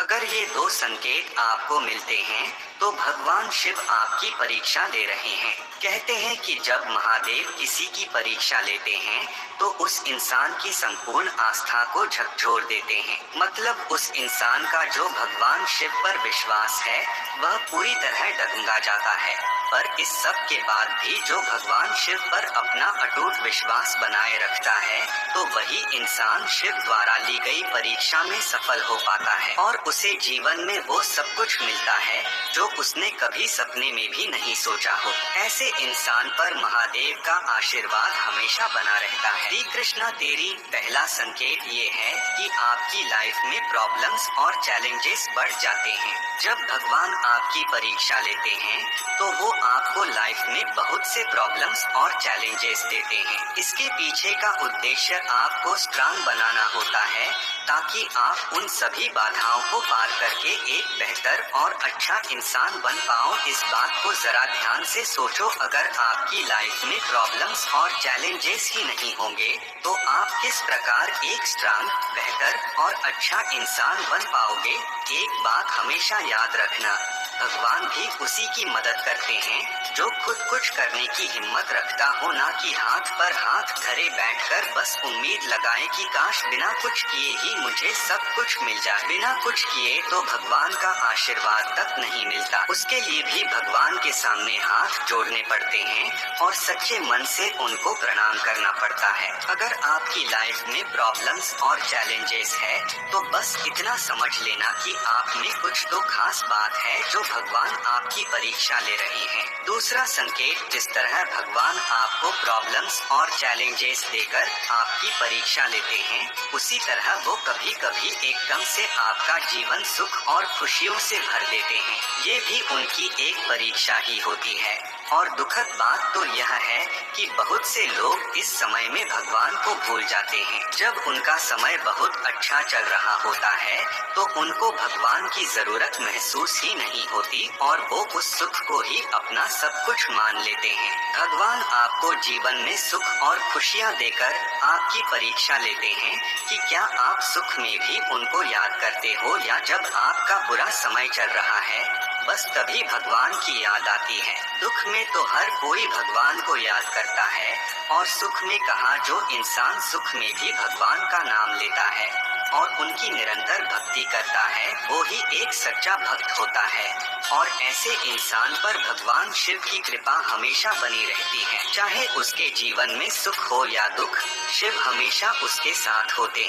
अगर ये दो संकेत आपको मिलते हैं तो भगवान शिव आपकी परीक्षा ले रहे हैं। कहते हैं कि जब महादेव किसी की परीक्षा लेते हैं तो उस इंसान की संपूर्ण आस्था को झकझोर देते हैं। मतलब उस इंसान का जो भगवान शिव पर विश्वास है वह पूरी तरह डगमगा जाता है। पर इस सब के बाद भी जो भगवान शिव पर अपना अटूट विश्वास बनाए रखता है तो वही इंसान शिव द्वारा ली गई परीक्षा में सफल हो पाता है और उसे जीवन में वो सब कुछ मिलता है जो उसने कभी सपने में भी नहीं सोचा हो। ऐसे इंसान पर महादेव का आशीर्वाद हमेशा बना रहता है। श्री कृष्णा तेरी पहला संकेत ये है कि आपकी लाइफ में प्रॉब्लम्स और चैलेंजेस बढ़ जाते हैं। जब भगवान आपकी परीक्षा लेते हैं तो वो आपको लाइफ में बहुत से प्रॉब्लम्स और चैलेंजेस देते हैं। इसके पीछे का उद्देश्य आपको स्ट्रांग बनाना होता है ताकि आप उन सभी बाधाओं को पार करके एक बेहतर और अच्छा इंसान बन पाओ। इस बात को जरा ध्यान से सोचो, अगर आपकी लाइफ में प्रॉब्लम्स और चैलेंजेस ही नहीं होंगे तो आप किस प्रकार एक स्ट्रांग, बेहतर और अच्छा इंसान बन पाओगे। एक बात हमेशा याद रखना, भगवान भी उसी की मदद करते हैं जो खुद कुछ करने की हिम्मत रखता हो, ना कि हाथ पर हाथ धरे बैठकर बस उम्मीद लगाए कि काश बिना कुछ किए ही मुझे सब कुछ मिल जाए। बिना कुछ किए तो भगवान का आशीर्वाद तक नहीं मिलता। उसके लिए भी भगवान के सामने हाथ जोड़ने पड़ते हैं और सच्चे मन से उनको प्रणाम करना पड़ता है। अगर आपकी लाइफ में प्रॉब्लम्स और चैलेंजेस है तो बस इतना समझ लेना कि आप में कुछ तो खास बात है जो भगवान आपकी परीक्षा ले रहे हैं। दूसरा संकेत, जिस तरह भगवान आपको प्रॉब्लम्स और चैलेंजेस देकर आपकी परीक्षा लेते हैं उसी तरह वो कभी कभी एकदम से आपका जीवन सुख और खुशियों से भर देते हैं। ये भी उनकी एक परीक्षा ही होती है। और दुखद बात तो यह है कि बहुत से लोग इस समय में भगवान को भूल जाते हैं। जब उनका समय बहुत अच्छा चल रहा होता है तो उनको भगवान की जरूरत महसूस ही नहीं होती और वो उस सुख को ही अपना सब कुछ मान लेते हैं। भगवान आपको जीवन में सुख और खुशियाँ देकर आपकी परीक्षा लेते हैं कि क्या आप सुख में भी उनको याद करते हो, या जब आपका बुरा समय चल रहा है बस तभी भगवान की याद आती है। दुख में तो हर कोई भगवान को याद करता है और सुख में कहा, जो इंसान सुख में भी भगवान का नाम लेता है और उनकी निरंतर भक्ति करता है वो ही एक सच्चा भक्त होता है। और ऐसे इंसान पर भगवान शिव की कृपा हमेशा बनी रहती है। चाहे उसके जीवन में सुख हो या दुख, शिव हमेशा उसके साथ होते हैं।